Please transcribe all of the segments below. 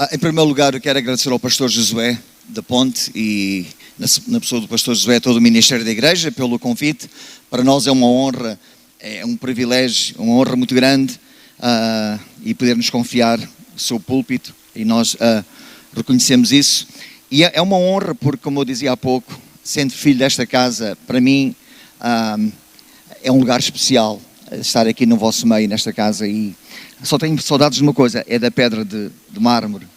Em primeiro lugar, eu quero agradecer ao pastor Josué da Ponte e na pessoa do pastor Josué, todo o Ministério da Igreja, pelo convite. Para nós é uma honra, é um privilégio, uma honra muito grande e poder-nos confiar o seu púlpito e nós reconhecemos isso. E é uma honra porque, como eu dizia há pouco, sendo filho desta casa, para mim é um lugar especial estar aqui no vosso meio, nesta casa, e só tenho saudades de uma coisa, é da pedra de mármore,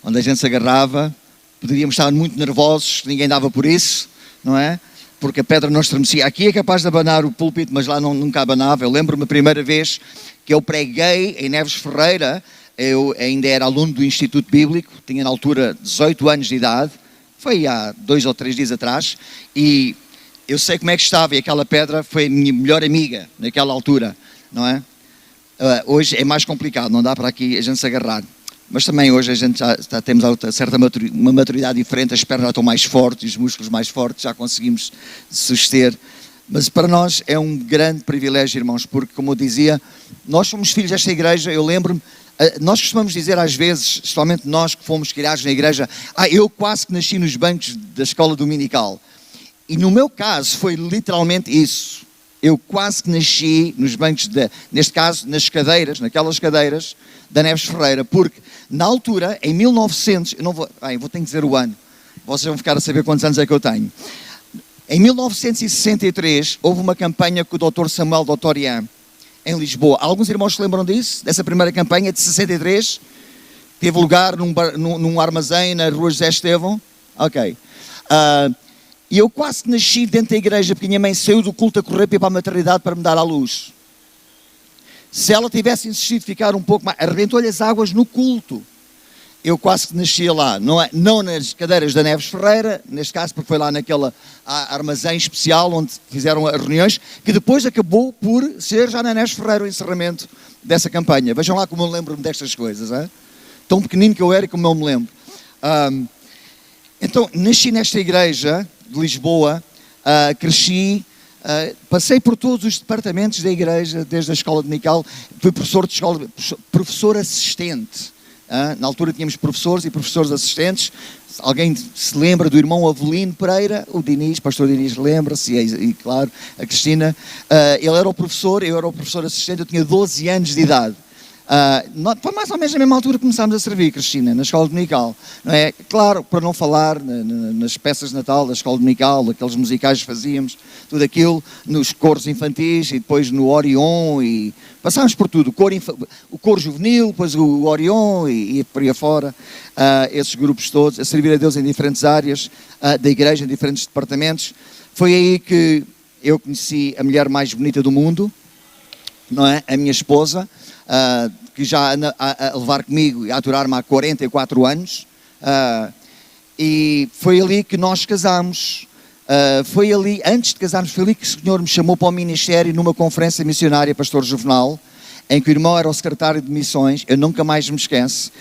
onde a gente se agarrava. Poderíamos estar muito nervosos, ninguém dava por isso, não é? Porque a pedra não estremecia. Aqui é capaz de abanar o púlpito, mas lá nunca abanava. Eu lembro-me a primeira vez que eu preguei em Neves Ferreira, eu ainda era aluno do Instituto Bíblico, tinha na altura 18 anos de idade, foi há 2 ou 3 dias atrás, e eu sei como é que estava, e aquela pedra foi a minha melhor amiga naquela altura, não é? Hoje é mais complicado, não dá para aqui a gente se agarrar. Mas também hoje a gente já temos uma maturidade diferente, as pernas já estão mais fortes, os músculos mais fortes, já conseguimos suster. Mas para nós é um grande privilégio, irmãos, porque, como eu dizia, nós somos filhos desta igreja. Eu lembro-me, nós costumamos dizer às vezes, especialmente nós que fomos criados na igreja, eu quase que nasci nos bancos da escola dominical. E no meu caso foi literalmente isso. Eu quase que nasci nos bancos, neste caso, naquelas cadeiras da Neves Ferreira, porque na altura, em 1900, vou ter que dizer o ano, vocês vão ficar a saber quantos anos é que eu tenho. Em 1963, houve uma campanha com o Dr. Samuel Doutorian, em Lisboa. Alguns irmãos se lembram disso? Dessa primeira campanha de 63? Teve lugar num armazém na rua José Estevão? Ok. E eu quase que nasci dentro da igreja, porque a minha mãe saiu do culto a correr para ir para a maternidade para me dar à luz. Se ela tivesse insistido ficar um pouco mais, arrebentou-lhe as águas no culto. Eu quase que nascia lá, não nas cadeiras da Neves Ferreira, neste caso porque foi lá naquele armazém especial onde fizeram as reuniões, que depois acabou por ser já na Neves Ferreira o encerramento dessa campanha. Vejam lá como eu lembro-me destas coisas, hein? Tão pequenino que eu era e como eu me lembro. Então, nasci nesta igreja de Lisboa, cresci, passei por todos os departamentos da igreja, desde a escola dominical, fui professor de escola, professor assistente. Na altura tínhamos professores e professores assistentes. Alguém se lembra do irmão Avelino Pereira? O Diniz, pastor Diniz, lembra-se, e claro, a Cristina. Ele era o professor, eu era o professor assistente, eu tinha 12 anos de idade. Foi mais ou menos na mesma altura que começámos a servir, Cristina, na escola dominical, não é? Claro, para não falar nas peças de Natal da escola dominical, aqueles musicais que fazíamos, tudo aquilo, nos coros infantis e depois no Orion, e passámos por tudo, o coro juvenil, depois o Orion e por aí afora, esses grupos todos, a servir a Deus em diferentes áreas da igreja, em diferentes departamentos. Foi aí que eu conheci a mulher mais bonita do mundo, não é? A minha esposa, que já anda a levar comigo e a aturar-me há 44 anos, e foi ali que nós casámos. Foi ali, antes de casarmos, foi ali que o Senhor me chamou para o ministério numa conferência missionária, pastor Juvenal, em que o irmão era o secretário de missões. Eu nunca mais me esqueço.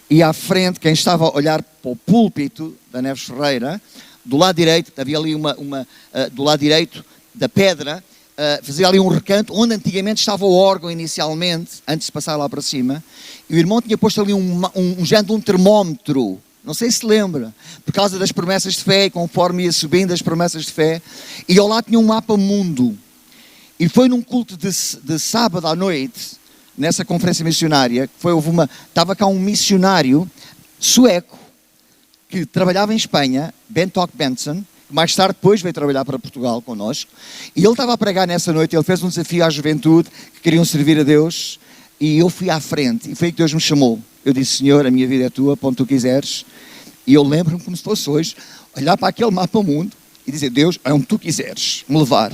E à frente, quem estava a olhar para o púlpito da Neves Ferreira, do lado direito, havia ali do lado direito da pedra, fazia ali um recanto onde antigamente estava o órgão inicialmente, antes de passar lá para cima, e o irmão tinha posto ali um termómetro, não sei se lembra, por causa das promessas de fé, e conforme ia subindo as promessas de fé, e ao lado tinha um mapa mundo. E foi num culto de sábado à noite, nessa conferência missionária, estava cá um missionário sueco, que trabalhava em Espanha, Bentok Benson, que mais tarde depois veio trabalhar para Portugal connosco, e ele estava a pregar nessa noite. Ele fez um desafio à juventude, que queriam servir a Deus, e eu fui à frente, e foi aí que Deus me chamou. Eu disse: Senhor, a minha vida é tua, para onde tu quiseres. E eu lembro-me como se fosse hoje, olhar para aquele mapa mundo, e dizer: Deus, é onde tu quiseres me levar.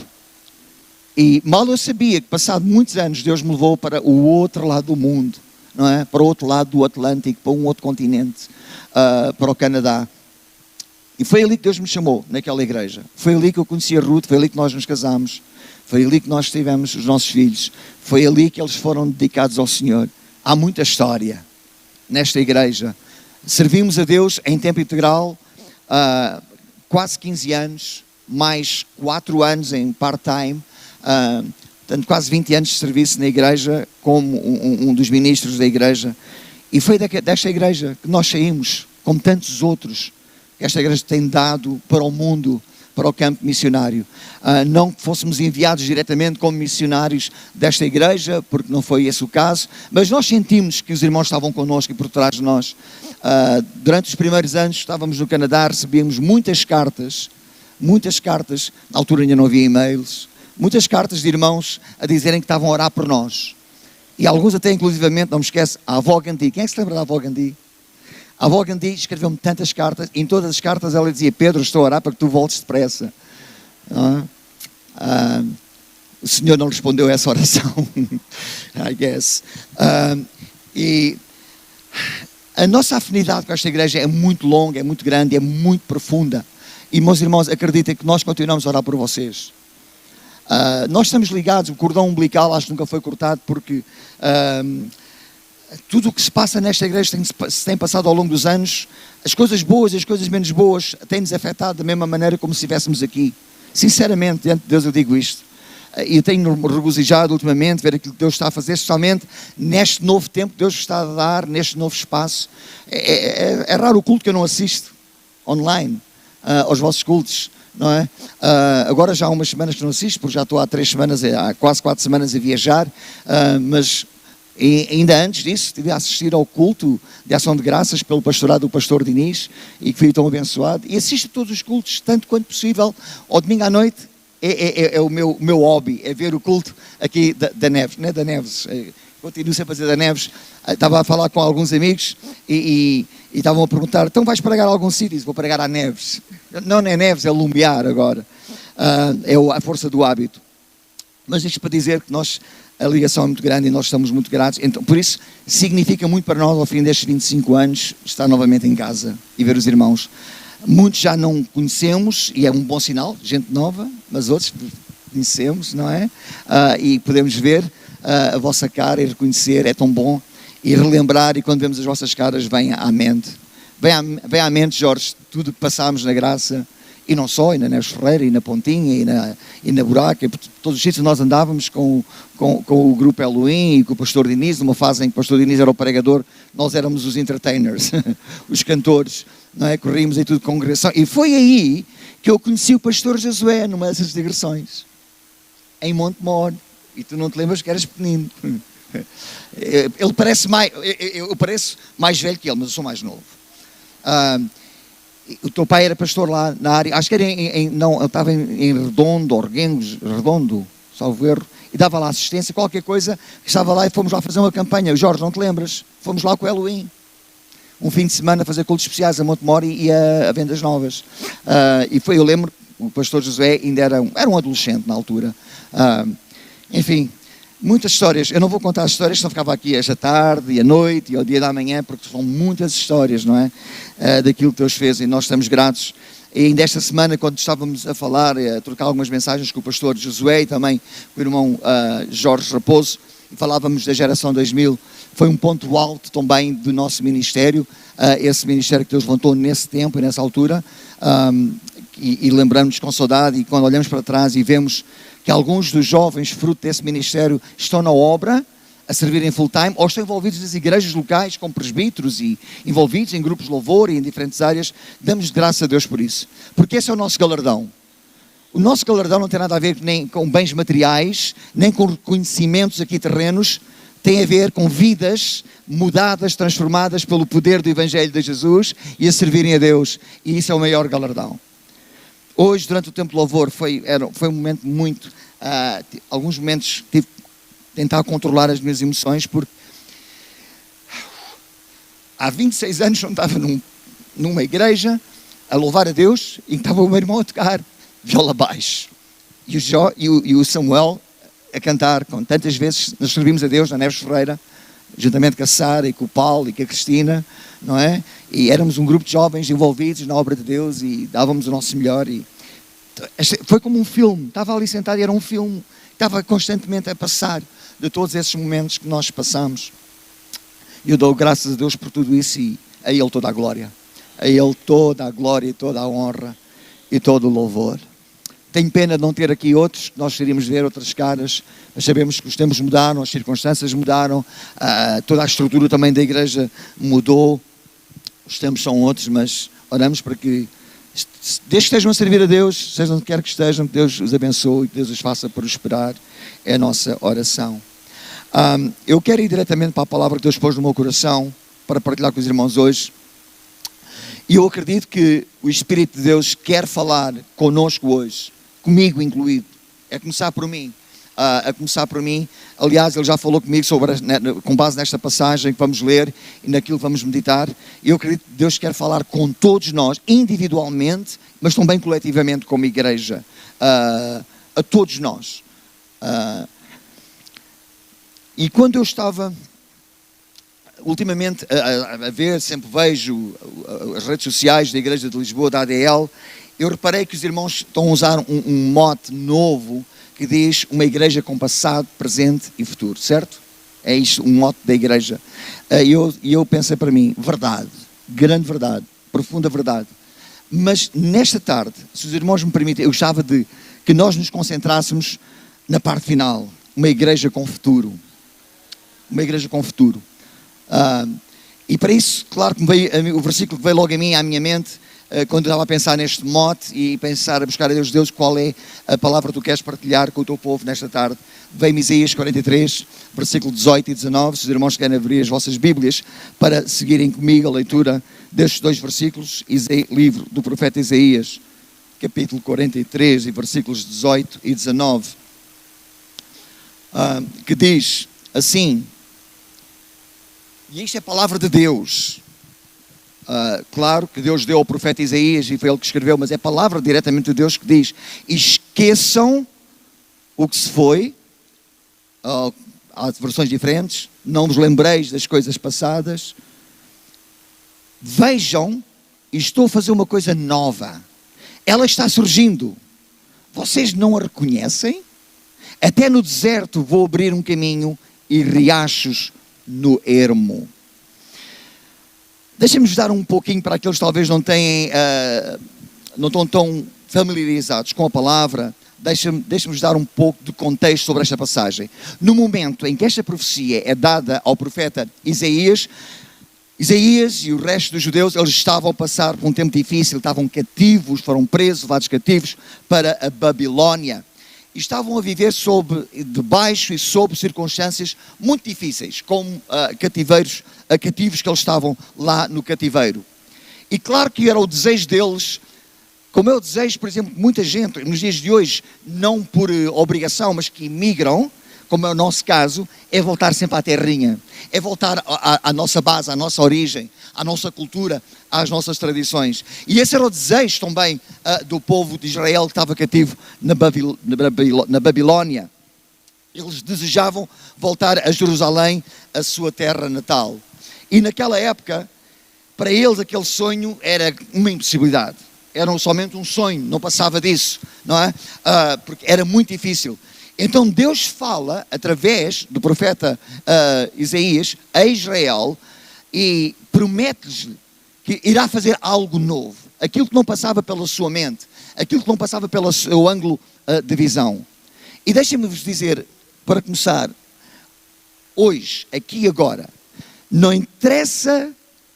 E mal eu sabia que, passado muitos anos, Deus me levou para o outro lado do mundo, não é? Para o outro lado do Atlântico, para um outro continente, para o Canadá. E foi ali que Deus me chamou, naquela igreja. Foi ali que eu conheci a Ruth, foi ali que nós nos casámos, foi ali que nós tivemos os nossos filhos, foi ali que eles foram dedicados ao Senhor. Há muita história nesta igreja. Servimos a Deus em tempo integral, quase 15 anos, mais 4 anos em part-time, portanto quase 20 anos de serviço na igreja, como um dos ministros da igreja. E foi desta igreja que nós saímos, como tantos outros, que esta igreja tem dado para o mundo, para o campo missionário. Não que fôssemos enviados diretamente como missionários desta igreja, porque não foi esse o caso, mas nós sentimos que os irmãos estavam connosco e por trás de nós. Durante os primeiros anos estávamos no Canadá, recebíamos muitas cartas, na altura ainda não havia e-mails, muitas cartas de irmãos a dizerem que estavam a orar por nós. E alguns até inclusivamente, não me esquece, a avó Gandhi. Quem é que se lembra da avó Gandhi? A avó Gandhi escreveu-me tantas cartas, e em todas as cartas ela dizia: Pedro, estou a orar para que tu voltes depressa. O Senhor não respondeu a essa oração, I guess. E a nossa afinidade com esta igreja é muito longa, é muito grande, é muito profunda. E, meus irmãos, acreditem que nós continuamos a orar por vocês. Nós estamos ligados, o cordão umbilical acho que nunca foi cortado, porque tudo o que se passa nesta igreja se tem passado ao longo dos anos, as coisas boas e as coisas menos boas têm-nos afetado da mesma maneira como se estivéssemos aqui. Sinceramente, diante de Deus eu digo isto. E eu tenho-me regozijado ultimamente ver aquilo que Deus está a fazer, especialmente neste novo tempo que Deus está a dar, neste novo espaço. É raro o culto que eu não assisto online, aos vossos cultos, não é? Agora já há umas semanas que não assisto, porque já estou há quase 4 semanas a viajar, mas ainda antes disso estive a assistir ao culto de ação de graças pelo pastorado do pastor Diniz, e que fui tão abençoado, e assisto a todos os cultos, tanto quanto possível. Ao domingo à noite é o meu hobby, é ver o culto aqui da Neves, não é da Neves, continuo sempre a dizer da Neves. Estava a falar com alguns amigos e estavam a perguntar: então vais pregar a algum sítio? Vou pregar à Neves. Não é Neves, é Lumiar agora. É a força do hábito. Mas isto para dizer que a ligação é muito grande e nós estamos muito gratos. Então, por isso, significa muito para nós, ao fim destes 25 anos, estar novamente em casa e ver os irmãos. Muitos já não conhecemos, e é um bom sinal, gente nova, mas outros conhecemos, não é? E podemos ver a vossa cara e reconhecer, é tão bom. E relembrar, e quando vemos as vossas caras, vem à mente. Vem à mente, Jorge, tudo o que passámos na graça, e não só, e na Neves Ferreira, e na Pontinha, e na Buraca, e por todos os sítios nós andávamos com o grupo Elohim e com o pastor Diniz, numa fase em que o pastor Diniz era o pregador, nós éramos os entertainers, os cantores, não é? Corríamos em tudo de congregação. E foi aí que eu conheci o pastor Josué, numa dessas digressões, em Montemor, e tu não te lembras que eras pequenino. Ele parece eu pareço mais velho que ele, mas eu sou mais novo. O teu pai era pastor lá na área, acho que era eu estava em Redondo, salvo erro, e dava lá assistência, qualquer coisa, que estava lá, e fomos lá fazer uma campanha. Jorge, não te lembras? Fomos lá com o Elohim, um fim de semana, a fazer cultos especiais a Montemor e a Vendas Novas. Eu lembro, o pastor Josué ainda era um adolescente na altura. Enfim, muitas histórias. Eu não vou contar as histórias, senão ficava aqui esta tarde e à noite e ao dia da manhã, porque são muitas histórias, não é? Daquilo que Deus fez, e nós estamos gratos. E ainda esta semana, quando estávamos a falar, a trocar algumas mensagens com o pastor Josué e também com o irmão Jorge Raposo, e falávamos da geração 2000, foi um ponto alto também do nosso ministério, esse ministério que Deus levantou nesse tempo e nessa altura, e lembramos-nos com saudade, e quando olhamos para trás e vemos que alguns dos jovens, fruto desse ministério, estão na obra, a servirem full-time, ou estão envolvidos nas igrejas locais, como presbíteros, e envolvidos em grupos de louvor e em diferentes áreas, damos graças a Deus por isso. Porque esse é o nosso galardão. O nosso galardão não tem nada a ver nem com bens materiais, nem com reconhecimentos aqui terrenos, tem a ver com vidas mudadas, transformadas pelo poder do Evangelho de Jesus e a servirem a Deus. E isso é o maior galardão. Hoje, durante o tempo de louvor, foi um momento muito... alguns momentos tive que tentar controlar as minhas emoções, porque há 26 anos não estava numa igreja a louvar a Deus, e estava o meu irmão a tocar viola baixo. E o Samuel a cantar, com tantas vezes nós servimos a Deus na Neves Ferreira, juntamente com a Sara e com o Paulo e com a Cristina, não é? E éramos um grupo de jovens envolvidos na obra de Deus e dávamos o nosso melhor. E foi como um filme, estava ali sentado e era um filme, estava constantemente a passar de todos esses momentos que nós passamos. E eu dou graças a Deus por tudo isso, e a Ele toda a glória. A Ele toda a glória e toda a honra e todo o louvor. Tenho pena de não ter aqui outros, nós queríamos ver outras caras, mas sabemos que os tempos mudaram, as circunstâncias mudaram, toda a estrutura também da igreja mudou, os tempos são outros, mas oramos para que, desde que estejam a servir a Deus, seja onde quer que estejam, que Deus os abençoe, que Deus os faça prosperar, é a nossa oração. Eu quero ir diretamente para a palavra que Deus pôs no meu coração, para partilhar com os irmãos hoje, e eu acredito que o Espírito de Deus quer falar connosco hoje, comigo incluído, é começar por mim. Aliás, ele já falou comigo com base nesta passagem que vamos ler e naquilo que vamos meditar. E eu acredito que Deus quer falar com todos nós, individualmente, mas também coletivamente como igreja, a todos nós. E quando eu estava ultimamente a ver, sempre vejo as redes sociais da Igreja de Lisboa, da ADL, eu reparei que os irmãos estão a usar um mote novo que diz uma igreja com passado, presente e futuro, certo? É isto, um mote da igreja. E eu pensei para mim, verdade, grande verdade, profunda verdade. Mas nesta tarde, se os irmãos me permitem, eu gostava de que nós nos concentrássemos na parte final, uma igreja com futuro. Uma igreja com futuro. E para isso, claro que veio, o versículo que veio logo à minha mente, quando eu estava a pensar neste mote e pensar, a buscar a Deus, qual é a palavra que tu queres partilhar com o teu povo nesta tarde, veio-me Isaías 43, versículo 18 e 19, se os irmãos querem abrir as vossas Bíblias para seguirem comigo a leitura destes dois versículos, livro do profeta Isaías, capítulo 43 e versículos 18 e 19, que diz assim, e isto é a palavra de Deus. Claro que Deus deu ao profeta Isaías e foi ele que escreveu, mas é a palavra diretamente de Deus que diz: esqueçam o que se foi. Há versões diferentes. Não vos lembreis das coisas passadas. Vejam, e estou a fazer uma coisa nova. Ela está surgindo. Vocês não a reconhecem? Até no deserto vou abrir um caminho e riachos no ermo. Deixem-me dar um pouquinho para aqueles que talvez não estão tão familiarizados com a palavra. Deixem-me dar um pouco de contexto sobre esta passagem. No momento em que esta profecia é dada ao profeta Isaías e o resto dos judeus, eles estavam a passar por um tempo difícil, estavam cativos, foram presos, levados cativos para a Babilónia. E estavam a viver debaixo e sob circunstâncias muito difíceis, como cativos que eles estavam lá no cativeiro. E claro que era o desejo deles, como é o desejo, por exemplo, de muita gente, nos dias de hoje, não por obrigação, mas que imigram, como é o nosso caso, é voltar sempre à terrinha, é voltar à nossa base, à nossa origem, à nossa cultura, às nossas tradições. E esse era o desejo também do povo de Israel que estava cativo na Babilónia. Eles desejavam voltar a Jerusalém, a sua terra natal. E naquela época, para eles aquele sonho era uma impossibilidade. Era somente um sonho, não passava disso, não é? Porque era muito difícil. Então Deus fala, através do profeta Isaías, a Israel, e promete-lhes que irá fazer algo novo. Aquilo que não passava pela sua mente, aquilo que não passava pelo seu ângulo de visão. E deixem-me vos dizer, para começar, hoje, aqui e agora, não interessa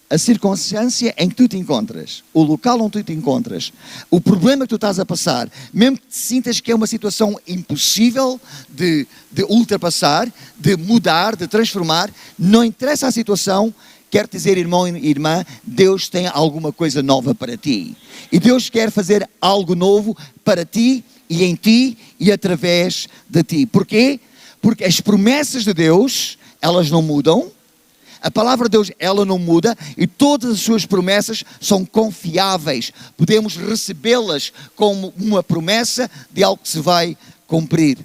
a circunstância em que tu te encontras, o local onde tu te encontras, o problema que tu estás a passar, mesmo que te sintas que é uma situação impossível de ultrapassar, de mudar, de transformar, não interessa a situação, quero dizer, irmão e irmã, Deus tem alguma coisa nova para ti. E Deus quer fazer algo novo para ti e em ti e através de ti. Porquê? Porque as promessas de Deus, elas não mudam. A palavra de Deus, ela não muda e todas as suas promessas são confiáveis. Podemos recebê-las como uma promessa de algo que se vai cumprir.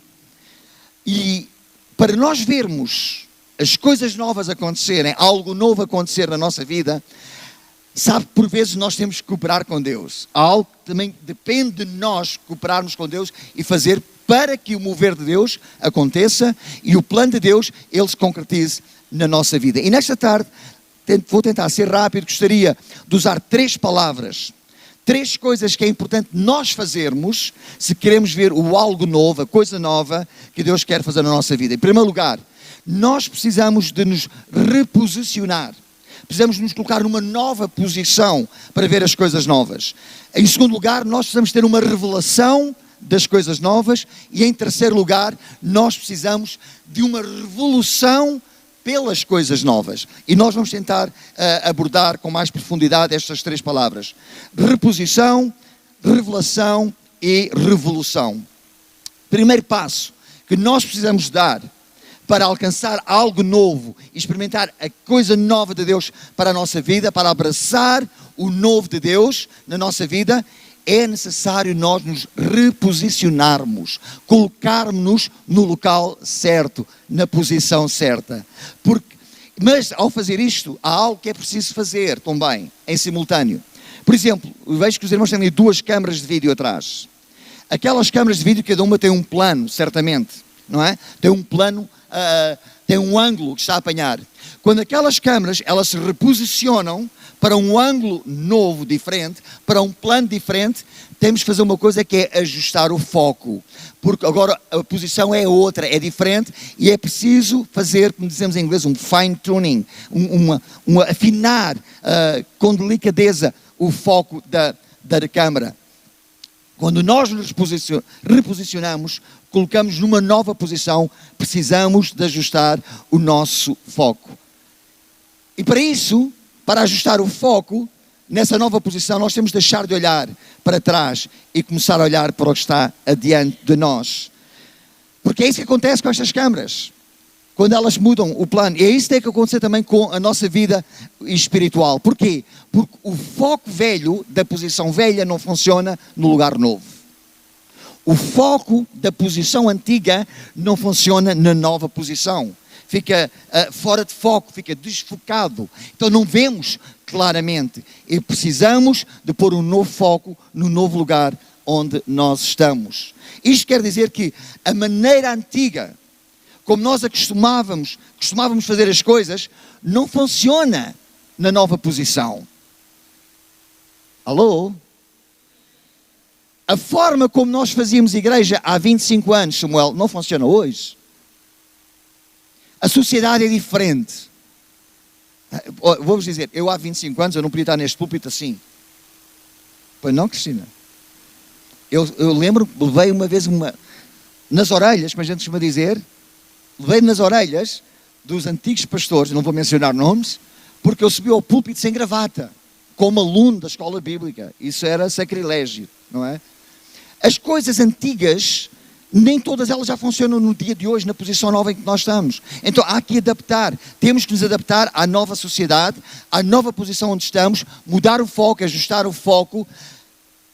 E para nós vermos as coisas novas acontecerem, algo novo acontecer na nossa vida, sabe, por vezes nós temos que cooperar com Deus. Há algo que também depende de nós cooperarmos com Deus e fazer para que o mover de Deus aconteça e o plano de Deus, ele se concretize na nossa vida. E nesta tarde, vou tentar ser rápido, gostaria de usar três palavras 3 coisas que é importante nós fazermos se queremos ver o algo novo, a coisa nova que Deus quer fazer na nossa vida. Em primeiro lugar, nós precisamos de nos reposicionar. Precisamos de nos colocar numa nova posição para ver as coisas novas. Em segundo lugar, nós precisamos ter uma revelação das coisas novas. E em terceiro lugar, nós precisamos de uma revolução pelas coisas novas. E nós vamos tentar abordar com mais profundidade estas 3 palavras. Reposição, revelação e revolução. Primeiro passo que nós precisamos dar para alcançar algo novo, experimentar a coisa nova de Deus para a nossa vida, para abraçar o novo de Deus na nossa vida, é necessário nós nos reposicionarmos, colocarmos-nos no local certo, na posição certa. Mas ao fazer isto, há algo que é preciso fazer também, em simultâneo. Por exemplo, vejo que os irmãos têm ali 2 câmaras de vídeo atrás. Aquelas câmaras de vídeo, cada uma tem um plano, certamente, não é? Tem um plano, tem um ângulo que está a apanhar. Quando aquelas câmaras, elas se reposicionam para um ângulo novo, diferente, para um plano diferente, temos que fazer uma coisa que é ajustar o foco. Porque agora a posição é outra, é diferente, e é preciso fazer, como dizemos em inglês, um fine tuning, afinar com delicadeza o foco da câmara. Quando nós nos reposicionamos, colocamos numa nova posição, precisamos de ajustar o nosso foco. E para isso, para ajustar o foco, nessa nova posição, nós temos de deixar de olhar para trás e começar a olhar para o que está adiante de nós. Porque é isso que acontece com estas câmaras. Quando elas mudam o plano. E é isso que tem que acontecer também com a nossa vida espiritual. Porquê? Porque o foco velho, da posição velha, não funciona no lugar novo. O foco da posição antiga não funciona na nova posição. Fica fora de foco, fica desfocado. Então não vemos claramente. E precisamos de pôr um novo foco no novo lugar onde nós estamos. Isto quer dizer que a maneira antiga, como nós costumávamos fazer as coisas, não funciona na nova posição. Alô? A forma como nós fazíamos igreja há 25 anos, Samuel, não funciona hoje. A sociedade é diferente. Vou-vos dizer, eu há 25 anos, eu não podia estar neste púlpito assim. Pois não, Cristina? Eu lembro, levei uma vez nas orelhas, como a gente costuma dizer, levei nas orelhas dos antigos pastores, não vou mencionar nomes, porque eu subi ao púlpito sem gravata, como aluno da escola bíblica. Isso era sacrilégio, não é? As coisas antigas, nem todas elas já funcionam no dia de hoje, na posição nova em que nós estamos. Então há que adaptar, temos que nos adaptar à nova sociedade, à nova posição onde estamos, mudar o foco, ajustar o foco.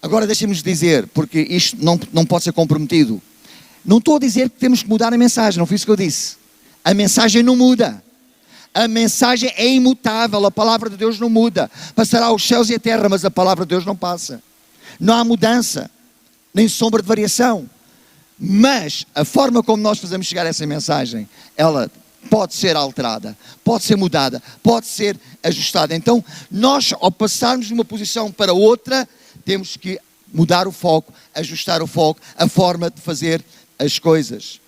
Agora deixem-nos dizer, porque isto não pode ser comprometido. Não estou a dizer que temos que mudar a mensagem, não foi isso que eu disse. A mensagem não muda. A mensagem é imutável, a palavra de Deus não muda. Passará os céus e a terra, mas a palavra de Deus não passa. Não há mudança, nem sombra de variação. Mas a forma como nós fazemos chegar essa mensagem, ela pode ser alterada, pode ser mudada, pode ser ajustada. Então, nós, ao passarmos de uma posição para outra, temos que mudar o foco, ajustar o foco, a forma de fazer as coisas.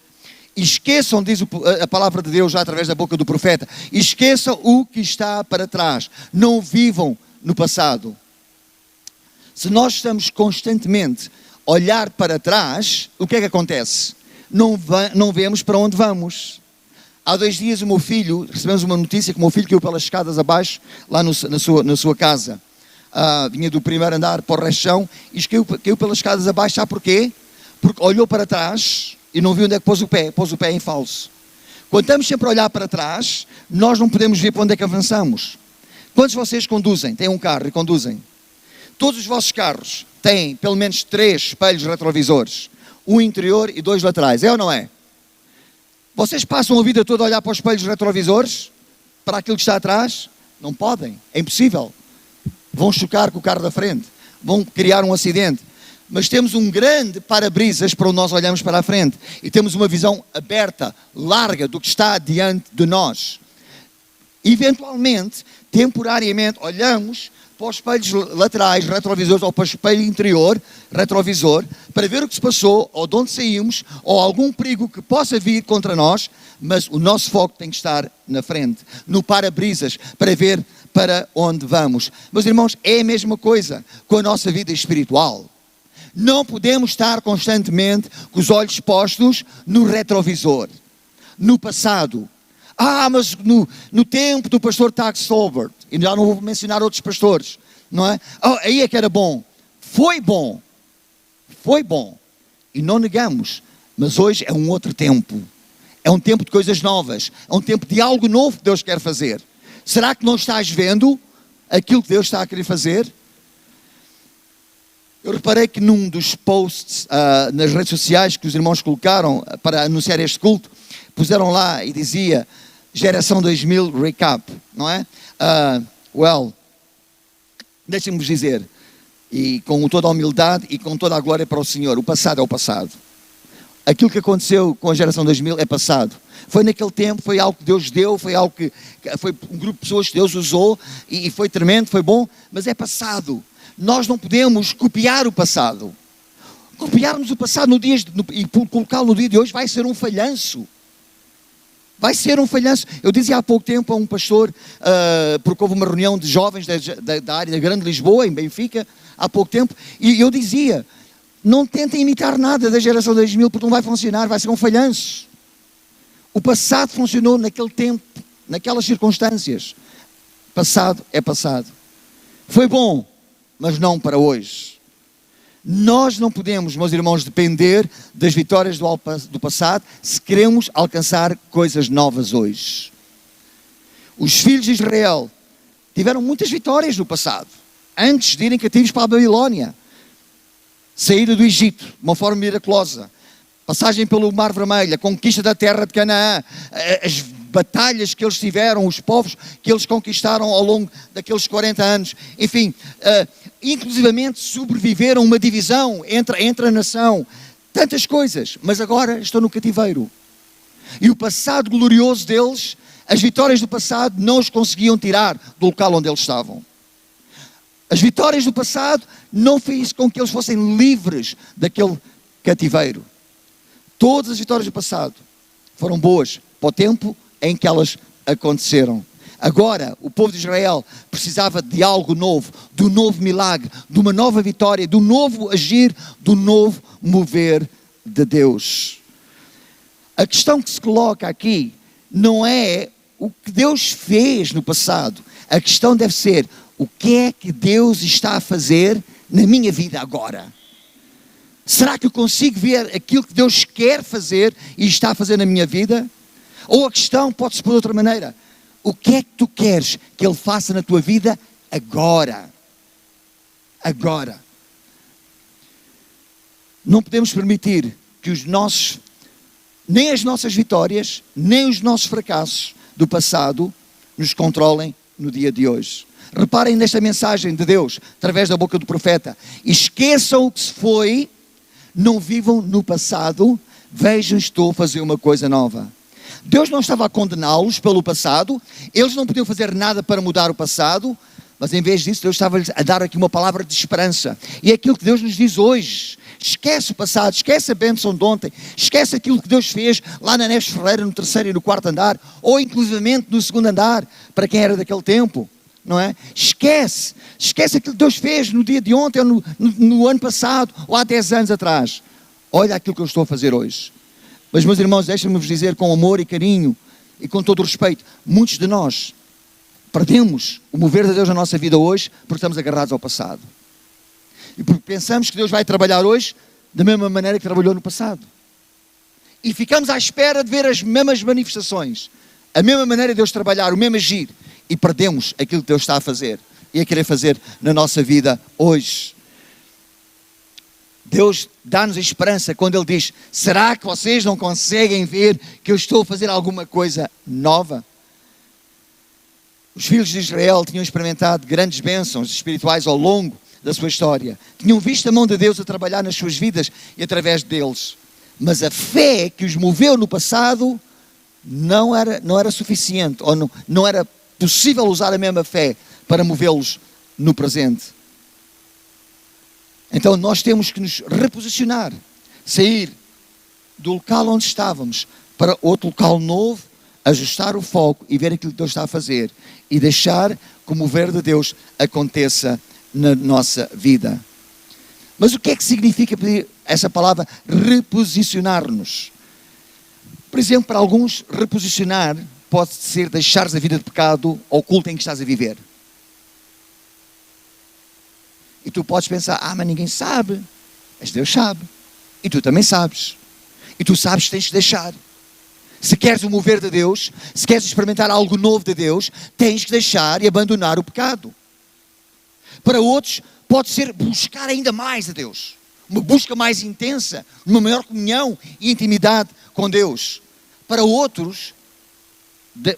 Esqueçam, diz a palavra de Deus já através da boca do profeta, esqueçam o que está para trás, não vivam no passado. Se nós estamos constantemente a olhar para trás, o que é que acontece? Não vemos para onde vamos. Há 2 dias o meu filho, recebemos uma notícia que o meu filho caiu pelas escadas abaixo, lá na sua casa. Vinha do primeiro andar para o rechão e caiu pelas escadas abaixo. Sabe porquê? Porque olhou para trás e não viu onde é que pôs o pé em falso. Quando estamos sempre a olhar para trás, nós não podemos ver para onde é que avançamos. Quantos de vocês conduzem? Têm um carro e conduzem? Todos os vossos carros têm pelo menos 3 espelhos retrovisores. Um interior e 2 laterais. É ou não é? Vocês passam a vida toda a olhar para os espelhos retrovisores? Para aquilo que está atrás? Não podem. É impossível. Vão chocar com o carro da frente. Vão criar um acidente. Mas temos um grande para-brisas para onde nós olhamos para a frente. E temos uma visão aberta, larga do que está diante de nós. Eventualmente, temporariamente olhamos para os espelhos laterais, retrovisores, ou para o espelho interior, retrovisor, para ver o que se passou, ou de onde saímos, ou algum perigo que possa vir contra nós, mas o nosso foco tem que estar na frente, no para-brisas, para ver para onde vamos. Meus irmãos, é a mesma coisa com a nossa vida espiritual. Não podemos estar constantemente com os olhos postos no retrovisor, no passado. Mas no tempo do pastor Tax Tolbert, e já não vou mencionar outros pastores, não é? Aí é que era bom. Foi bom. E não negamos, mas hoje é um outro tempo. É um tempo de coisas novas. É um tempo de algo novo que Deus quer fazer. Será que não estás vendo aquilo que Deus está a querer fazer? Eu reparei que num dos posts nas redes sociais que os irmãos colocaram para anunciar este culto, puseram lá e dizia Geração 2000 Recap, não é? Deixem-me dizer, e com toda a humildade e com toda a glória para o Senhor, o passado é o passado. Aquilo que aconteceu com a Geração 2000 é passado. Foi naquele tempo, foi algo que Deus deu, foi algo que foi um grupo de pessoas que Deus usou e foi tremendo, foi bom, mas é passado. Nós não podemos copiar o passado. Copiarmos o passado e colocá-lo no dia de hoje vai ser um falhanço. Vai ser um falhanço. Eu dizia há pouco tempo a um pastor, porque houve uma reunião de jovens da área da Grande Lisboa, em Benfica, há pouco tempo, e eu dizia, não tentem imitar nada da Geração 2000, porque não vai funcionar, vai ser um falhanço. O passado funcionou naquele tempo, naquelas circunstâncias. Passado é passado. Foi bom, mas não para hoje. Nós não podemos, meus irmãos, depender das vitórias do passado se queremos alcançar coisas novas hoje. Os filhos de Israel tiveram muitas vitórias no passado, antes de irem cativos para a Babilónia. Saída do Egito, de uma forma miraculosa. Passagem pelo Mar Vermelho, a conquista da terra de Canaã, as batalhas que eles tiveram, os povos que eles conquistaram ao longo daqueles 40 anos. Enfim, inclusivamente sobreviveram uma divisão entre a nação. Tantas coisas, mas agora estão no cativeiro. E o passado glorioso deles, as vitórias do passado não os conseguiam tirar do local onde eles estavam. As vitórias do passado não fez com que eles fossem livres daquele cativeiro. Todas as vitórias do passado foram boas para o tempo em que elas aconteceram. Agora, o povo de Israel precisava de algo novo, de um novo milagre, de uma nova vitória, de um novo agir, de um novo mover de Deus. A questão que se coloca aqui não é o que Deus fez no passado. A questão deve ser, o que é que Deus está a fazer na minha vida agora? Será que eu consigo ver aquilo que Deus quer fazer e está a fazer na minha vida? Ou a questão pode-se pôr de outra maneira. O que é que tu queres que Ele faça na tua vida agora? Agora. Não podemos permitir que nem as nossas vitórias, nem os nossos fracassos do passado nos controlem no dia de hoje. Reparem nesta mensagem de Deus, através da boca do profeta. Esqueçam o que se foi, não vivam no passado, vejam, estou a fazer uma coisa nova. Deus não estava a condená-los pelo passado, eles não podiam fazer nada para mudar o passado, mas em vez disso Deus estava a dar aqui uma palavra de esperança. E é aquilo que Deus nos diz hoje. Esquece o passado, esquece a bênção de ontem, esquece aquilo que Deus fez lá na Neves Ferreira, no 3º e no 4º andar, ou inclusivamente no 2º andar, para quem era daquele tempo. Não é? Esquece aquilo que Deus fez no dia de ontem, ou no ano passado, ou há 10 anos atrás. Olha aquilo que eu estou a fazer hoje. Mas, meus irmãos, deixem-me vos dizer com amor e carinho e com todo o respeito, muitos de nós perdemos o mover de Deus na nossa vida hoje porque estamos agarrados ao passado. E porque pensamos que Deus vai trabalhar hoje da mesma maneira que trabalhou no passado. E ficamos à espera de ver as mesmas manifestações, a mesma maneira de Deus trabalhar, o mesmo agir. E perdemos aquilo que Deus está a fazer e a querer fazer na nossa vida hoje. Deus dá-nos a esperança quando Ele diz, será que vocês não conseguem ver que eu estou a fazer alguma coisa nova? Os filhos de Israel tinham experimentado grandes bênçãos espirituais ao longo da sua história. Tinham visto a mão de Deus a trabalhar nas suas vidas e através deles. Mas a fé que os moveu no passado não era suficiente, ou não era possível usar a mesma fé para movê-los no presente. Então nós temos que nos reposicionar, sair do local onde estávamos para outro local novo, ajustar o foco e ver aquilo que Deus está a fazer e deixar que o mover de Deus aconteça na nossa vida. Mas o que é que significa essa palavra reposicionar-nos? Por exemplo, para alguns, reposicionar pode ser deixares a vida de pecado ou culto em que estás a viver. E tu podes pensar, mas ninguém sabe. Mas Deus sabe. E tu também sabes. E tu sabes que tens que deixar. Se queres o mover de Deus, se queres experimentar algo novo de Deus, tens que deixar e abandonar o pecado. Para outros, pode ser buscar ainda mais a Deus. Uma busca mais intensa, uma maior comunhão e intimidade com Deus. Para outros,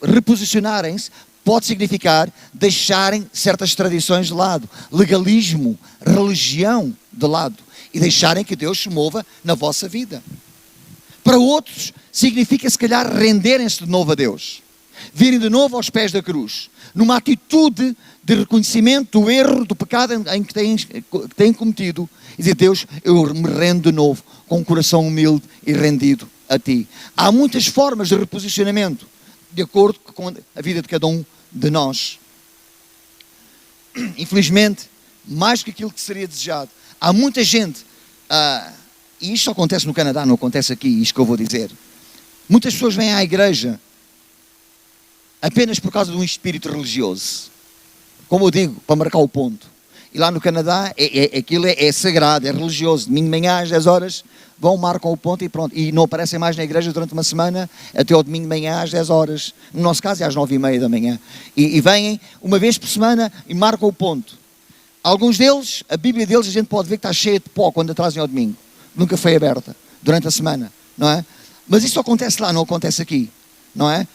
reposicionarem-se pode significar deixarem certas tradições de lado, legalismo, religião de lado, e deixarem que Deus se mova na vossa vida. Para outros, significa se calhar renderem-se de novo a Deus, virem de novo aos pés da cruz, numa atitude de reconhecimento do erro, do pecado em que têm cometido, e dizer, Deus, eu me rendo de novo, com um coração humilde e rendido a Ti. Há muitas formas de reposicionamento, de acordo com a vida de cada um de nós. Infelizmente, mais que aquilo que seria desejado, há muita gente, e isto acontece no Canadá, não acontece aqui, isto que eu vou dizer. Muitas pessoas vêm à igreja apenas por causa de um espírito religioso. Como eu digo, para marcar o ponto. E lá no Canadá, aquilo é sagrado, é religioso. Domingo de manhã, às 10 horas, vão, marcam o ponto e pronto. E não aparecem mais na igreja durante uma semana, até ao domingo de manhã, às 10 horas. No nosso caso, é às 9h30 da manhã. E vêm uma vez por semana e marcam o ponto. Alguns deles, a Bíblia deles, a gente pode ver que está cheia de pó quando a trazem ao domingo. Nunca foi aberta, durante a semana, não é? Mas isso acontece lá, não acontece aqui, não é?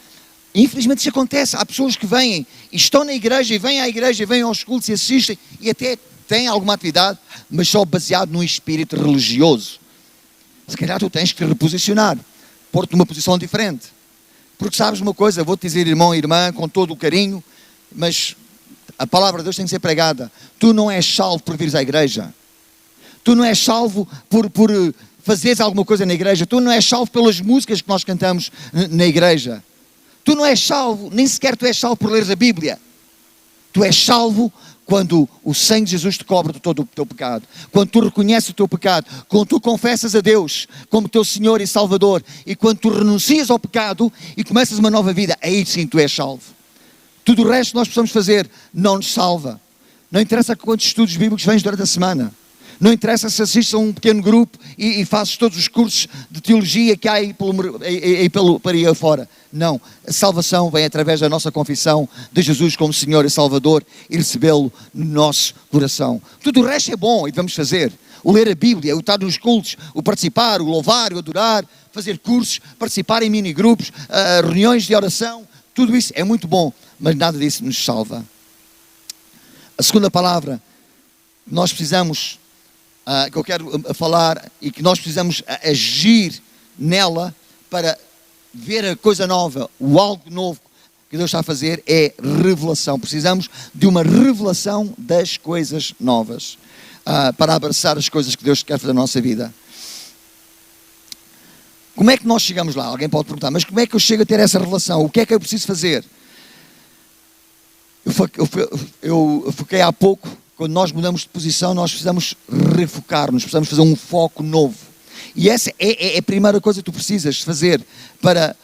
Infelizmente isso acontece. Há pessoas que vêm e estão na igreja e vêm à igreja e vêm aos cultos e assistem e até têm alguma atividade, mas só baseado num espírito religioso. Se calhar tu tens que te reposicionar, pôr-te numa posição diferente. Porque sabes uma coisa, vou-te dizer, irmão e irmã, com todo o carinho, mas a palavra de Deus tem que ser pregada. Tu não és salvo por vires à igreja. Tu não és salvo por fazeres alguma coisa na igreja. Tu não és salvo pelas músicas que nós cantamos na igreja. Tu não és salvo, nem sequer tu és salvo por leres a Bíblia. Tu és salvo quando o sangue de Jesus te cobre de todo o teu pecado. Quando tu reconheces o teu pecado. Quando tu confessas a Deus como teu Senhor e Salvador. E quando tu renuncias ao pecado e começas uma nova vida. Aí sim tu és salvo. Tudo o resto que nós possamos fazer não nos salva. Não interessa quantos estudos bíblicos vens durante a semana. Não interessa se assistes a um pequeno grupo e fazes todos os cursos de teologia que há aí para aí afora. Não. A salvação vem através da nossa confissão de Jesus como Senhor e Salvador e recebê-lo no nosso coração. Tudo o resto é bom e devemos fazer. O ler a Bíblia, o estar nos cultos, o participar, o louvar, o adorar, fazer cursos, participar em mini-grupos, reuniões de oração. Tudo isso é muito bom, mas nada disso nos salva. A segunda palavra que nós precisamos... que eu quero falar e que nós precisamos agir nela para ver a coisa nova, o algo novo que Deus está a fazer é revelação. Precisamos de uma revelação das coisas novas para abraçar as coisas que Deus quer fazer na nossa vida. Como é que nós chegamos lá? Alguém pode perguntar, mas como é que eu chego a ter essa revelação? O que é que eu preciso fazer? Eu foquei há pouco. Quando nós mudamos de posição, nós precisamos refocar-nos, precisamos fazer um foco novo. E essa é a primeira coisa que tu precisas fazer para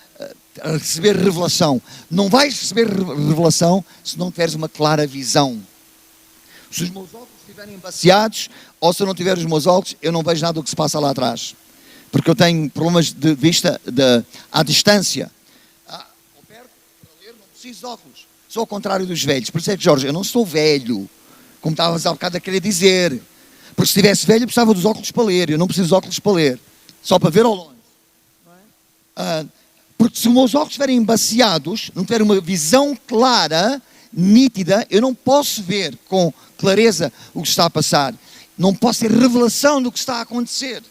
receber revelação. Não vais receber revelação se não tiveres uma clara visão. Se os meus óculos estiverem embaciados, ou se eu não tiver os meus óculos, eu não vejo nada do que se passa lá atrás. Porque eu tenho problemas de vista à distância. Ao perto, para ler, não preciso de óculos. Sou ao contrário dos velhos. Por isso é que, Jorge, eu não sou velho. Como estavas há bocado a querer dizer. Porque se estivesse velho, eu precisava dos óculos para ler. Eu não preciso dos óculos para ler. Só para ver ao longe. Não é? Porque se os meus óculos estiverem embaciados, não tiver uma visão clara, nítida, eu não posso ver com clareza o que está a passar. Não posso ter revelação do que está a acontecer.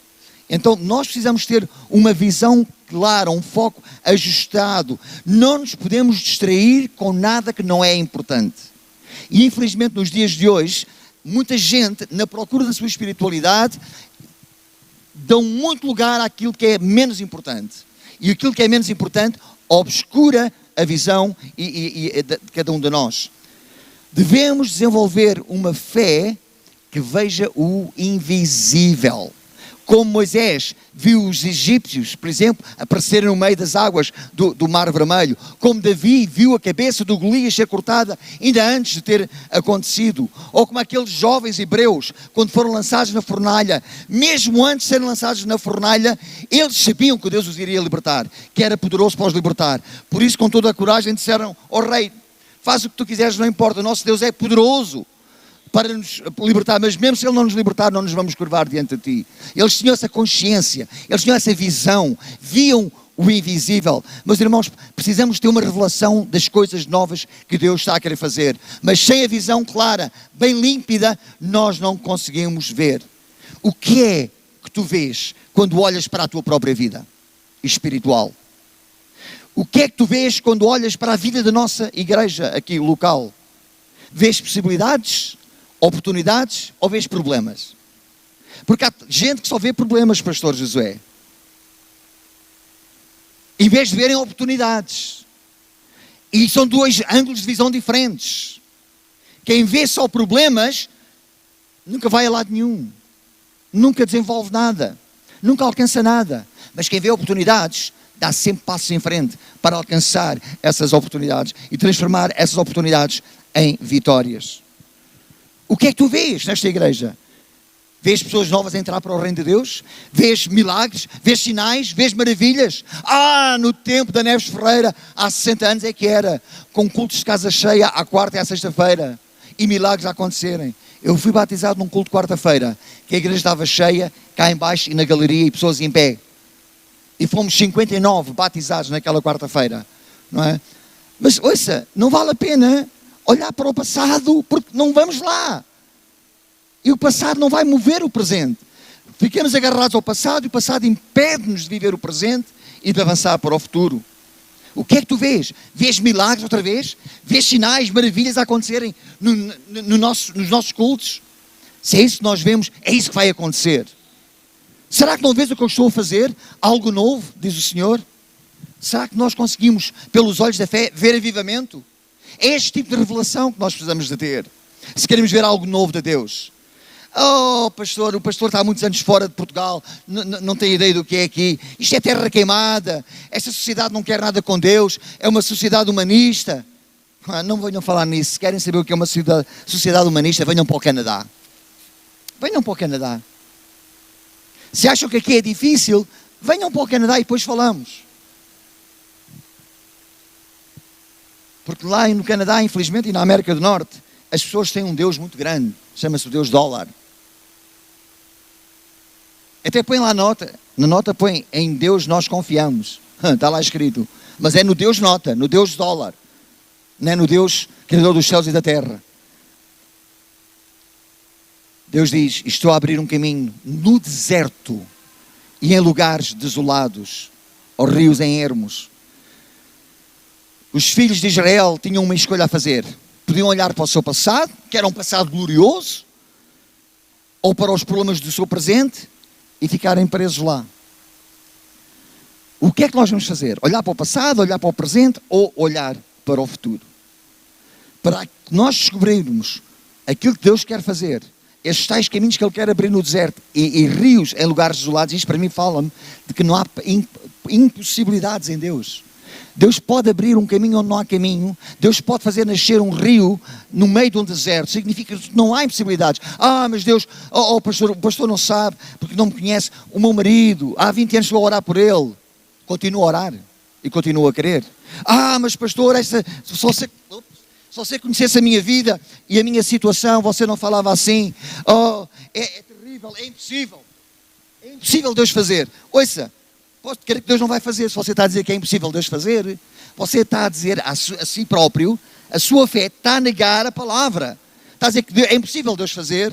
Então, nós precisamos ter uma visão claro, um foco ajustado. Não nos podemos distrair com nada que não é importante. E infelizmente nos dias de hoje, muita gente, na procura da sua espiritualidade, dão muito lugar àquilo que é menos importante. E aquilo que é menos importante obscura a visão de cada um de nós. Devemos desenvolver uma fé que veja o invisível. Como Moisés viu os egípcios, por exemplo, aparecerem no meio das águas do Mar Vermelho. Como Davi viu a cabeça do Golias ser cortada ainda antes de ter acontecido. Ou como aqueles jovens hebreus, quando foram lançados na fornalha, mesmo antes de serem lançados na fornalha, eles sabiam que Deus os iria libertar, que era poderoso para os libertar. Por isso, com toda a coragem, disseram: ó rei, faz o que tu quiseres, não importa, o nosso Deus é poderoso para nos libertar, mas mesmo se Ele não nos libertar, não nos vamos curvar diante de Ti. Eles tinham essa consciência, eles tinham essa visão, viam o invisível. Meus irmãos, precisamos ter uma revelação das coisas novas que Deus está a querer fazer, mas sem a visão clara, bem límpida, nós não conseguimos ver. O que é que tu vês quando olhas para a tua própria vida espiritual? O que é que tu vês quando olhas para a vida da nossa igreja aqui local? Vês possibilidades? Oportunidades ou vês problemas? Porque há gente que só vê problemas, pastor Josué, em vez de verem oportunidades. E são dois ângulos de visão diferentes. Quem vê só problemas nunca vai a lado nenhum, nunca desenvolve nada, nunca alcança nada. Mas quem vê oportunidades dá sempre passos em frente para alcançar essas oportunidades e transformar essas oportunidades em vitórias. O que é que tu vês nesta igreja? Vês pessoas novas a entrar para o reino de Deus? Vês milagres? Vês sinais? Vês maravilhas? No tempo da Neves Ferreira, há 60 anos é que era, com cultos de casa cheia à quarta e à sexta-feira, e milagres a acontecerem. Eu fui batizado num culto de quarta-feira, que a igreja estava cheia, cá em baixo e na galeria, e pessoas em pé. E fomos 59 batizados naquela quarta-feira, não é? Mas, ouça, não vale a pena olhar para o passado, porque não vamos lá. E o passado não vai mover o presente. Ficamos agarrados ao passado e o passado impede-nos de viver o presente e de avançar para o futuro. O que é que tu vês? Vês milagres outra vez? Vês sinais, maravilhas a acontecerem nos nossos cultos? Se é isso que nós vemos, é isso que vai acontecer. Será que não vês o que eu estou a fazer? Algo novo, diz o Senhor? Será que nós conseguimos, pelos olhos da fé, ver avivamento? É este tipo de revelação que nós precisamos de ter, se queremos ver algo novo de Deus. Pastor, o pastor está há muitos anos fora de Portugal, não tem ideia do que é aqui. Isto é terra queimada, esta sociedade não quer nada com Deus, é uma sociedade humanista. Não venham falar nisso. Se querem saber o que é uma sociedade humanista, venham para o Canadá. Venham para o Canadá. Se acham que aqui é difícil, venham para o Canadá e depois falamos. Porque lá no Canadá, infelizmente, e na América do Norte, as pessoas têm um Deus muito grande, chama-se o Deus dólar. Até põe lá na nota põe: em Deus nós confiamos. Está lá escrito. Mas é no Deus nota, no Deus dólar. Não é no Deus criador dos céus e da terra. Deus diz: estou a abrir um caminho no deserto e em lugares desolados, aos rios em ermos. Os filhos de Israel tinham uma escolha a fazer. Podiam olhar para o seu passado, que era um passado glorioso, ou para os problemas do seu presente e ficarem presos lá. O que é que nós vamos fazer? Olhar para o passado, olhar para o presente ou olhar para o futuro? Para que nós descobrirmos aquilo que Deus quer fazer, estes tais caminhos que Ele quer abrir no deserto e rios em lugares desolados, isto para mim fala-me de que não há impossibilidades em Deus. Deus pode abrir um caminho onde não há caminho. Deus pode fazer nascer um rio no meio de um deserto. Significa que não há impossibilidades. Mas Deus, o pastor não sabe, porque não me conhece. O meu marido, há 20 anos estou a orar por ele. Continuo a orar e continuo a querer. Mas pastor, se você conhecesse a minha vida e a minha situação, você não falava assim. É terrível, é impossível. É impossível Deus fazer. Ouça. Posso querer que Deus não vai fazer. Se você está a dizer que é impossível Deus fazer, você está a dizer a si próprio, a sua fé está a negar a palavra. Está a dizer que é impossível Deus fazer.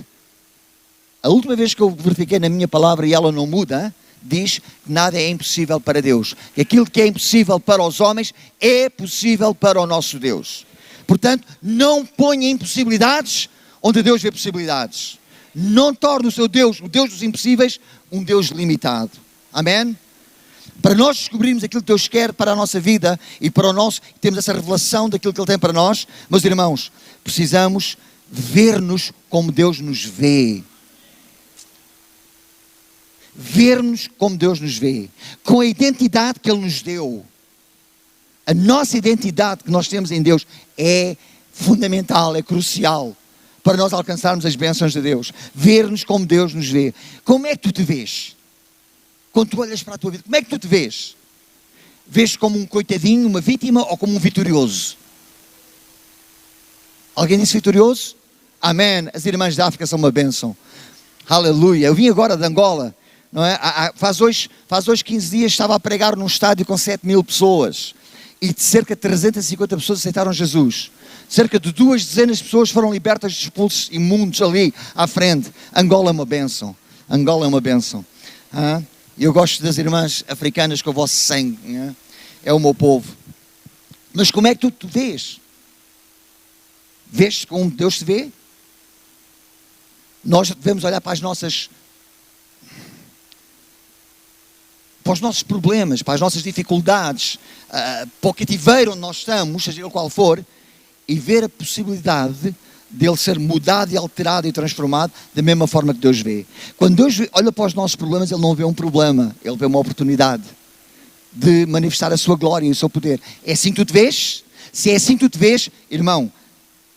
A última vez que eu verifiquei na minha palavra e ela não muda, diz que nada é impossível para Deus. Que aquilo que é impossível para os homens é possível para o nosso Deus. Portanto, não ponha impossibilidades onde Deus vê possibilidades. Não torne o seu Deus, o Deus dos impossíveis, um Deus limitado. Amém? Para nós descobrirmos aquilo que Deus quer para a nossa vida e para o nosso, temos essa revelação daquilo que Ele tem para nós, meus irmãos, precisamos ver-nos como Deus nos vê. Ver-nos como Deus nos vê, com a identidade que Ele nos deu. A nossa identidade que nós temos em Deus é fundamental, é crucial para nós alcançarmos as bênçãos de Deus. Ver-nos como Deus nos vê. Como é que tu te vês? Quando tu olhas para a tua vida, como é que tu te vês? Vês como um coitadinho, uma vítima ou como um vitorioso? Alguém disse vitorioso? Amém. As irmãs da África são uma bênção. Aleluia. Eu vim agora de Angola. Não é? Faz hoje 15 dias estava a pregar num estádio com 7.000 pessoas. E de cerca de 350 pessoas aceitaram Jesus. Cerca de 2 dezenas de pessoas foram libertas de expulsos imundos ali à frente. Angola é uma bênção. Angola é uma bênção. Eu gosto das irmãs africanas com o vosso sangue. É o meu povo. Mas como é que tu te vês? Vês como Deus te vê? Nós devemos olhar para os nossos problemas, para as nossas dificuldades, para o cativeiro onde nós estamos, seja ele qual for, e ver a possibilidade dele ser mudado e alterado e transformado da mesma forma que Deus vê. Quando Deus olha para os nossos problemas, Ele não vê um problema, Ele vê uma oportunidade de manifestar a sua glória e o seu poder. É assim que tu te vês? Se é assim que tu te vês, irmão,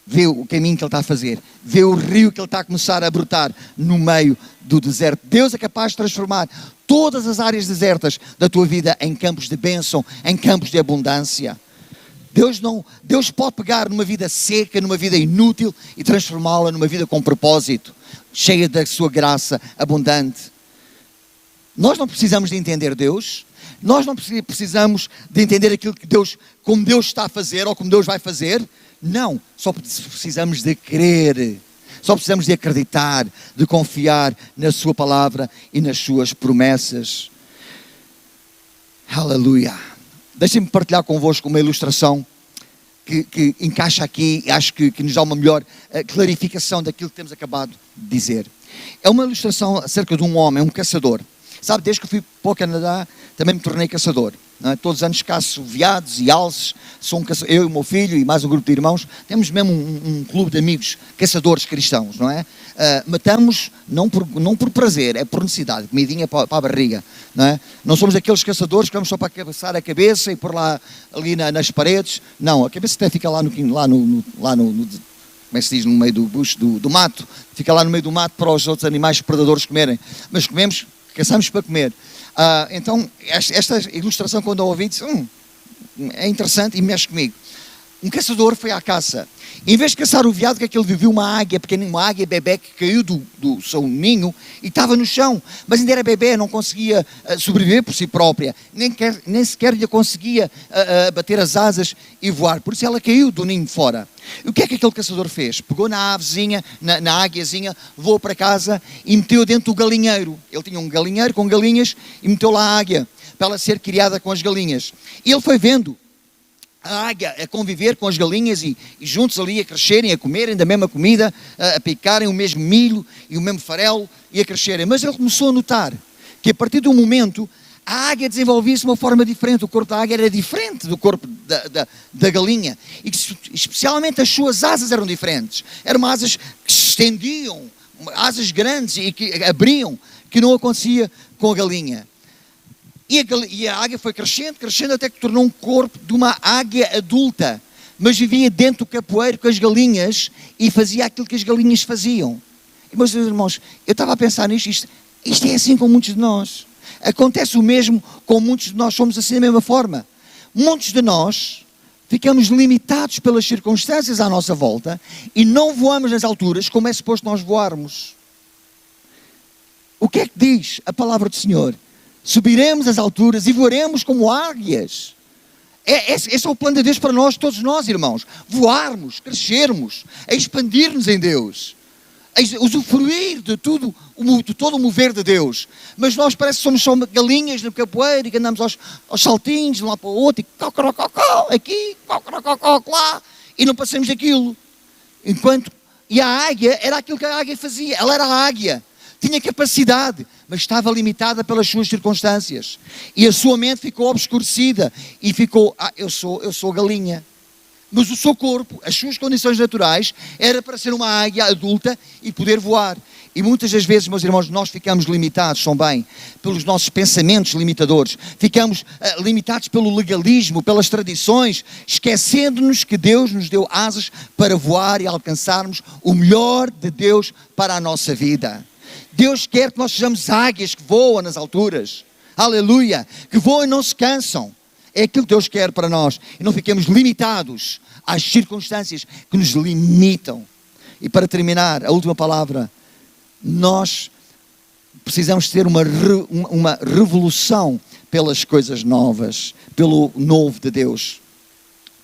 vê o caminho que Ele está a fazer, vê o rio que Ele está a começar a brotar no meio do deserto. Deus é capaz de transformar todas as áreas desertas da tua vida em campos de bênção, em campos de abundância. Deus pode pegar numa vida seca, numa vida inútil e transformá-la numa vida com propósito, cheia da sua graça abundante. Nós não precisamos de entender Deus, nós não precisamos de entender aquilo que Deus, como Deus está a fazer ou como Deus vai fazer. Não, só precisamos de crer, só precisamos de acreditar, de confiar na sua palavra e nas suas promessas. Aleluia. Deixem-me partilhar convosco uma ilustração que encaixa aqui e acho que nos dá uma melhor clarificação daquilo que temos acabado de dizer. É uma ilustração acerca de um homem, um caçador. Sabe, desde que eu fui para o Canadá, também me tornei caçador. Não é? Todos os anos caço veados e alces. Sou um caçador, eu e o meu filho e mais um grupo de irmãos. Temos mesmo um clube de amigos caçadores cristãos, não é? Matamos não por prazer, é por necessidade. Comidinha para a barriga, não é? Não somos aqueles caçadores que vamos só para cabeçar a cabeça e por lá ali nas paredes. Não, a cabeça até fica lá no como é que se diz, no meio do bucho, do mato. Fica lá no meio do mato para os outros animais predadores comerem. Mas comemos, caçamos para comer. Então, esta ilustração, quando eu ouvi, disse, é interessante e mexe comigo. Um caçador foi à caça. Em vez de caçar o veado, que é que ele viu? Uma águia pequenina, uma águia bebê que caiu do seu ninho e estava no chão. Mas ainda era bebê, não conseguia sobreviver por si própria. Nem sequer lhe conseguia bater as asas e voar. Por isso ela caiu do ninho fora. E o que é que aquele caçador fez? Pegou na avezinha, na águiazinha, levou para casa e meteu dentro do galinheiro. Ele tinha um galinheiro com galinhas e meteu lá a águia para ela ser criada com as galinhas. E ele foi vendo a águia a conviver com as galinhas e juntos ali a crescerem, a comerem da mesma comida, a picarem o mesmo milho e o mesmo farelo e a crescerem. Mas ele começou a notar que a partir de um momento a águia desenvolvia-se de uma forma diferente, o corpo da águia era diferente do corpo da galinha e que, especialmente as suas asas eram diferentes. Eram asas que se estendiam, asas grandes e que abriam, que não acontecia com a galinha. E a águia foi crescendo até que tornou um corpo de uma águia adulta, mas vivia dentro do capoeiro com as galinhas e fazia aquilo que as galinhas faziam. E, meus irmãos, eu estava a pensar nisto, isto é assim com muitos de nós. Acontece o mesmo com muitos de nós, somos assim da mesma forma. Muitos de nós ficamos limitados pelas circunstâncias à nossa volta e não voamos nas alturas como é suposto nós voarmos. O que é que diz a palavra do Senhor? Subiremos as alturas e voaremos como águias. Esse é o plano de Deus para nós, todos nós, irmãos. Voarmos, crescermos, expandir-nos em Deus. usufruir de tudo, de todo o mover de Deus. Mas nós parece que somos só galinhas no capoeiro e que andamos aos saltinhos de um lado para o outro, e aqui, lá, e não passamos daquilo. E a águia era aquilo que a águia fazia, ela era a águia, tinha capacidade, mas estava limitada pelas suas circunstâncias. E a sua mente ficou obscurecida e ficou, eu sou galinha. Mas o seu corpo, as suas condições naturais, era para ser uma águia adulta e poder voar. E muitas das vezes, meus irmãos, nós ficamos limitados também pelos nossos pensamentos limitadores. Ficamos limitados pelo legalismo, pelas tradições, esquecendo-nos que Deus nos deu asas para voar e alcançarmos o melhor de Deus para a nossa vida. Deus quer que nós sejamos águias que voam nas alturas. Aleluia! Que voam e não se cansam. É aquilo que Deus quer para nós. E não fiquemos limitados às circunstâncias que nos limitam. E para terminar, a última palavra. Nós precisamos ter uma revolução pelas coisas novas. Pelo novo de Deus.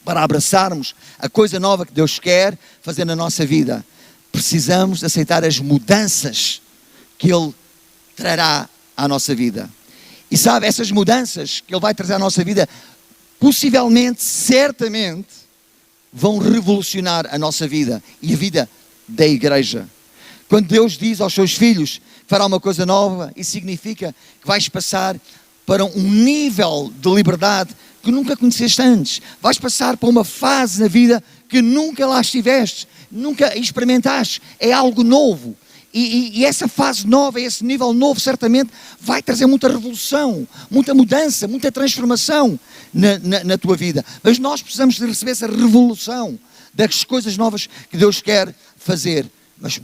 Para abraçarmos a coisa nova que Deus quer fazer na nossa vida. Precisamos aceitar as mudanças que Ele trará à nossa vida. E sabe, essas mudanças que Ele vai trazer à nossa vida, possivelmente, certamente, vão revolucionar a nossa vida e a vida da igreja. Quando Deus diz aos seus filhos que fará uma coisa nova, isso significa que vais passar para um nível de liberdade que nunca conheceste antes. Vais passar para uma fase na vida que nunca lá estiveste, nunca experimentaste. É algo novo. E essa fase nova, esse nível novo, certamente vai trazer muita revolução, muita mudança, muita transformação na tua vida. Mas nós precisamos de receber essa revolução das coisas novas que Deus quer fazer. Mas o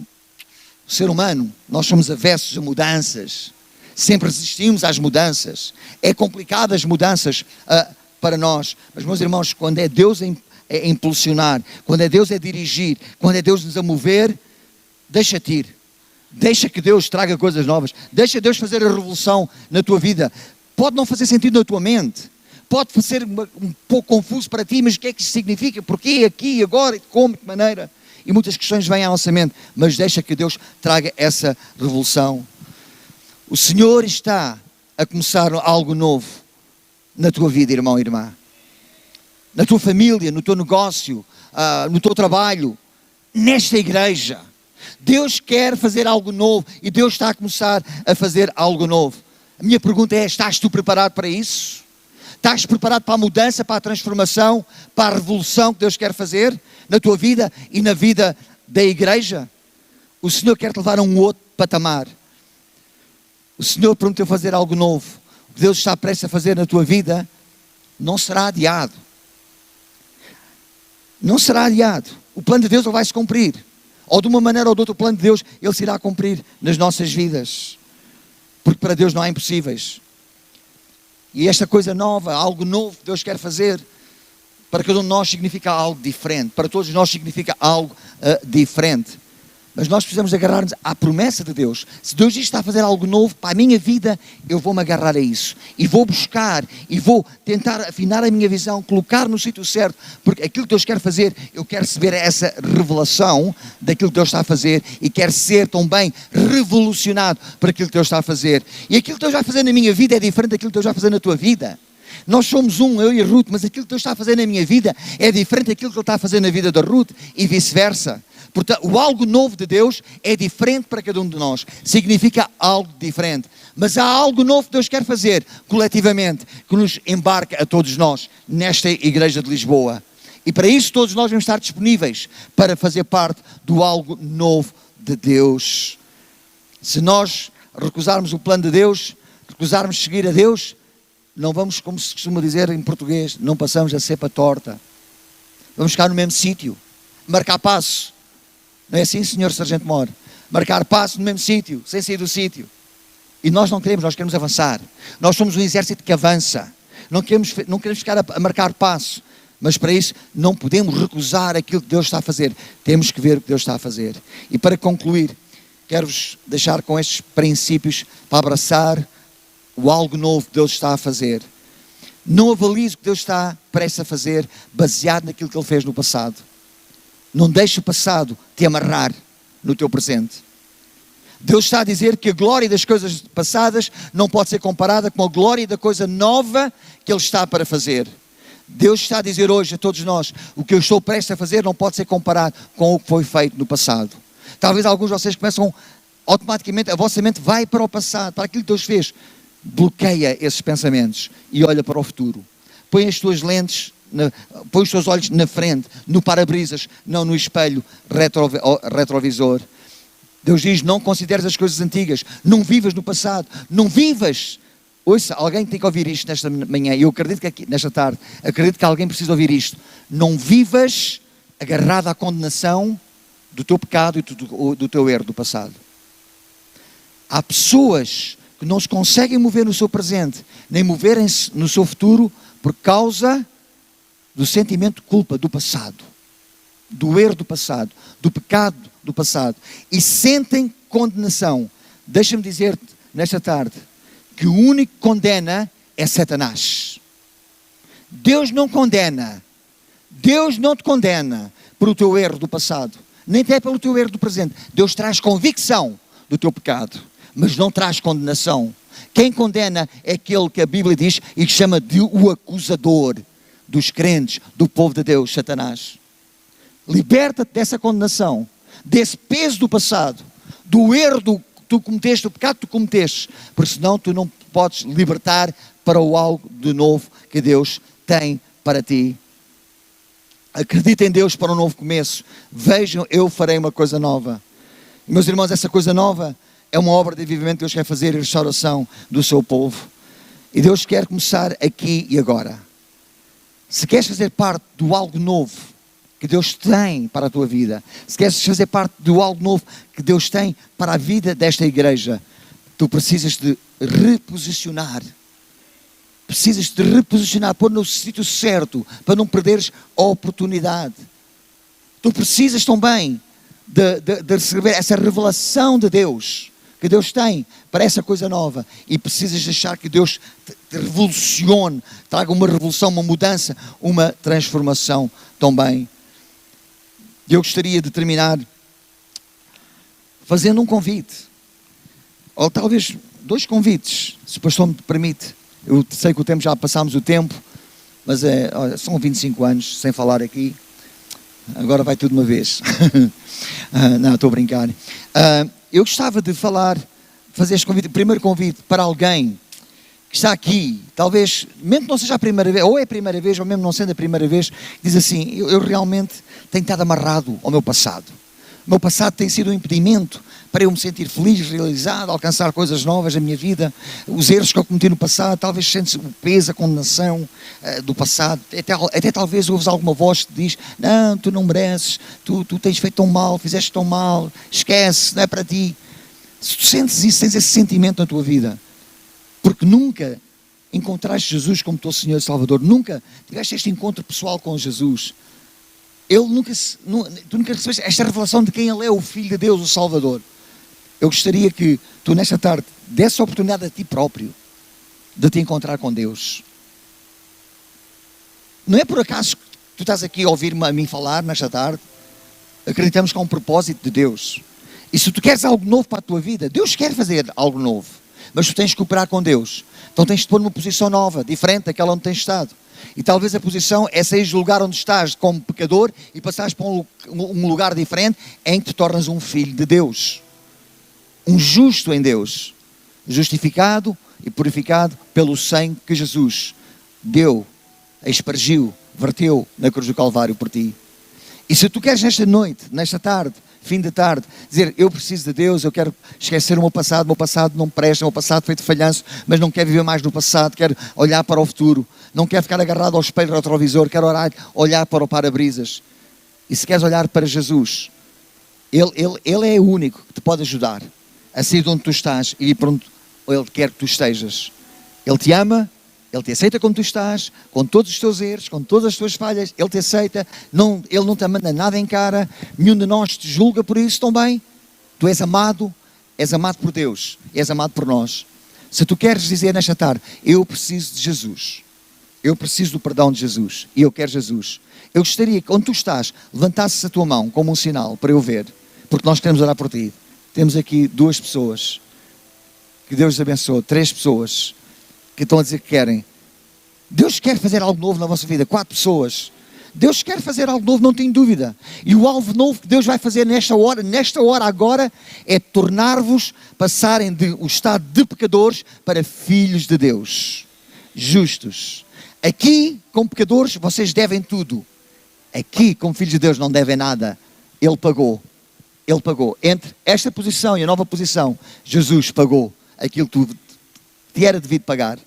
ser humano, nós somos avessos a mudanças. Sempre resistimos às mudanças. É complicado as mudanças para nós. Mas, meus irmãos, quando é Deus a impulsionar, quando é Deus a dirigir, quando é Deus nos a mover, deixa-te ir. Deixa que Deus traga coisas novas. Deixa Deus fazer a revolução na tua vida. Pode não fazer sentido na tua mente. Pode ser um pouco confuso para ti, mas o que é que isso significa? Porquê, aqui, agora, como, de que maneira? E muitas questões vêm à nossa mente. Mas deixa que Deus traga essa revolução. O Senhor está a começar algo novo na tua vida, irmão e irmã. Na tua família, no teu negócio, no teu trabalho, nesta igreja. Deus quer fazer algo novo e Deus está a começar a fazer algo novo. A minha pergunta é, estás tu preparado para isso? Estás preparado para a mudança, para a transformação, para a revolução que Deus quer fazer na tua vida e na vida da igreja? O Senhor quer te levar a um outro patamar. O Senhor prometeu fazer algo novo. O que Deus está prestes a fazer na tua vida não será adiado. Não será adiado. O plano de Deus vai se cumprir. Ou de uma maneira ou de outra, o plano de Deus, Ele se irá cumprir nas nossas vidas. Porque para Deus não há impossíveis. E esta coisa nova, algo novo que Deus quer fazer, para cada um de nós significa algo diferente. Para todos nós significa algo diferente. Mas nós precisamos agarrar-nos à promessa de Deus. Se Deus diz que está a fazer algo novo para a minha vida, eu vou-me agarrar a isso. E vou buscar, e vou tentar afinar a minha visão, colocar no sítio certo. Porque aquilo que Deus quer fazer, eu quero receber essa revelação daquilo que Deus está a fazer. E quero ser também revolucionado por aquilo que Deus está a fazer. E aquilo que Deus vai fazer na minha vida é diferente daquilo que Deus vai fazer na tua vida. Nós somos eu e a Ruth, mas aquilo que Deus está a fazer na minha vida é diferente daquilo que Ele está a fazer na vida da Ruth e vice-versa. Portanto, o algo novo de Deus é diferente para cada um de nós. Significa algo diferente. Mas há algo novo que Deus quer fazer coletivamente, que nos embarca a todos nós nesta igreja de Lisboa. E para isso todos nós vamos estar disponíveis para fazer parte do algo novo de Deus. Se nós recusarmos o plano de Deus, recusarmos seguir a Deus, não vamos, como se costuma dizer em português, não passamos a cepa torta. Vamos ficar no mesmo sítio, marcar passo. Não é assim, senhor Sargento Mor? Marcar passo no mesmo sítio, sem sair do sítio. E nós não queremos, nós queremos avançar. Nós somos um exército que avança. Não queremos ficar a marcar passo. Mas para isso não podemos recusar aquilo que Deus está a fazer. Temos que ver o que Deus está a fazer. E para concluir, quero-vos deixar com estes princípios para abraçar o algo novo que Deus está a fazer. Não avalize o que Deus está prestes a fazer baseado naquilo que Ele fez no passado. Não deixe o passado te amarrar. no teu presente. Deus está a dizer que a glória das coisas passadas não pode ser comparada com a glória da coisa nova que Ele está para fazer. Deus está a dizer hoje a todos nós, o que eu estou prestes a fazer não pode ser comparado com o que foi feito no passado. Talvez alguns de vocês começam automaticamente, a vossa mente vai para o passado, para aquilo que Deus fez. Bloqueia esses pensamentos e olha para o futuro. Põe as tuas lentes, põe os teus olhos na frente, no para-brisas, não no espelho retrovisor. Deus diz, não consideres as coisas antigas, não vivas no passado, não vivas. Ouça, alguém tem que ouvir isto nesta manhã, e eu acredito que aqui, nesta tarde, acredito que alguém precisa ouvir isto. Não vivas agarrado à condenação do teu pecado e do teu erro do passado. Há pessoas que não se conseguem mover no seu presente, nem moverem-se no seu futuro, por causa do sentimento de culpa do passado, do erro do passado, do pecado do passado, e sentem condenação. Deixa-me dizer-te nesta tarde que o único que condena é Satanás. Deus não condena. Deus não te condena pelo teu erro do passado, nem até pelo teu erro do presente. Deus traz convicção do teu pecado, mas não traz condenação. Quem condena é aquele que a Bíblia diz e que chama de o acusador dos crentes, do povo de Deus, Satanás. Liberta-te dessa condenação, desse peso do passado, do erro que tu cometeste, do pecado que tu cometeste, porque senão tu não podes libertar para o algo de novo que Deus tem para ti. Acredita em Deus para um novo começo. Vejam, eu farei uma coisa nova. Meus irmãos, essa coisa nova é uma obra de avivamento que Deus quer fazer e restauração do seu povo. E Deus quer começar aqui e agora. Se queres fazer parte do algo novo que Deus tem para a tua vida, se queres fazer parte do algo novo que Deus tem para a vida desta igreja, tu precisas de reposicionar. Precisas de reposicionar, pôr no sítio certo, para não perderes a oportunidade. Tu precisas também de receber essa revelação de Deus, que Deus tem para essa coisa nova, e precisas deixar que Deus te revolucione, traga uma revolução, uma mudança, uma transformação também. Eu gostaria de terminar fazendo um convite, ou talvez 2 convites, se o pastor me permite. Eu sei que o tempo, já passámos o tempo, mas olha, são 25 anos sem falar aqui, agora vai tudo de uma vez. Não, estou a brincar. Eu gostava de fazer este convite, o primeiro convite para alguém que está aqui, talvez, mesmo que não seja a primeira vez, ou é a primeira vez, ou mesmo não sendo a primeira vez, diz assim, eu realmente tenho estado amarrado ao meu passado. O meu passado tem sido um impedimento para eu me sentir feliz, realizado, alcançar coisas novas na minha vida. Os erros que eu cometi no passado, talvez sentes o peso, a condenação do passado. Até talvez ouves alguma voz que te diz, não, tu não mereces, tu tens feito tão mal, fizeste tão mal, esquece, não é para ti. Se tu sentes isso, tens esse sentimento na tua vida, porque nunca encontraste Jesus como teu Senhor e Salvador, nunca tiveste este encontro pessoal com Jesus, tu nunca recebeste esta revelação de quem Ele é, o Filho de Deus, o Salvador. Eu gostaria que tu nesta tarde desse a oportunidade a ti próprio de te encontrar com Deus. Não é por acaso que tu estás aqui a ouvir-me a mim falar nesta tarde. Acreditamos que há um propósito de Deus. E se tu queres algo novo para a tua vida, Deus quer fazer algo novo, mas tu tens que cooperar com Deus. Então tens de pôr numa posição nova, diferente daquela onde tens estado. E talvez a posição é sair do lugar onde estás como pecador e passares para um lugar diferente em que te tornas um filho de Deus. Um justo em Deus. Justificado e purificado pelo sangue que Jesus deu, espargiu, verteu na cruz do Calvário por ti. E se tu queres nesta noite, nesta tarde, fim de tarde, dizer, eu preciso de Deus, eu quero esquecer o meu passado não presta, o meu passado foi de falhanço, mas não quero viver mais no passado, quero olhar para o futuro, não quero ficar agarrado ao espelho retrovisor, quero olhar para o para-brisas. E se queres olhar para Jesus, Ele é o único que te pode ajudar a sair de onde tu estás e ir para onde Ele quer que tu estejas. Ele te ama, Ele te aceita como tu estás, com todos os teus erros, com todas as tuas falhas, Ele te aceita, Ele não te manda nada em cara, nenhum de nós te julga por isso também. Tu és amado por Deus, és amado por nós. Se tu queres dizer nesta tarde, eu preciso de Jesus, eu preciso do perdão de Jesus, e eu quero Jesus, eu gostaria que onde tu estás, levantasses a tua mão como um sinal para eu ver, porque nós queremos orar por ti. Temos aqui 2 pessoas, que Deus abençoe, 3 pessoas, que estão a dizer que querem. Deus quer fazer algo novo na vossa vida, 4 pessoas. Deus quer fazer algo novo, não tenho dúvida. E o alvo novo que Deus vai fazer nesta hora agora, é tornar-vos passarem do estado de pecadores para filhos de Deus, justos. Aqui, como pecadores, vocês devem tudo. Aqui, como filhos de Deus, não devem nada. Ele pagou. Ele pagou. Entre esta posição e a nova posição, Jesus pagou aquilo que te era devido pagar.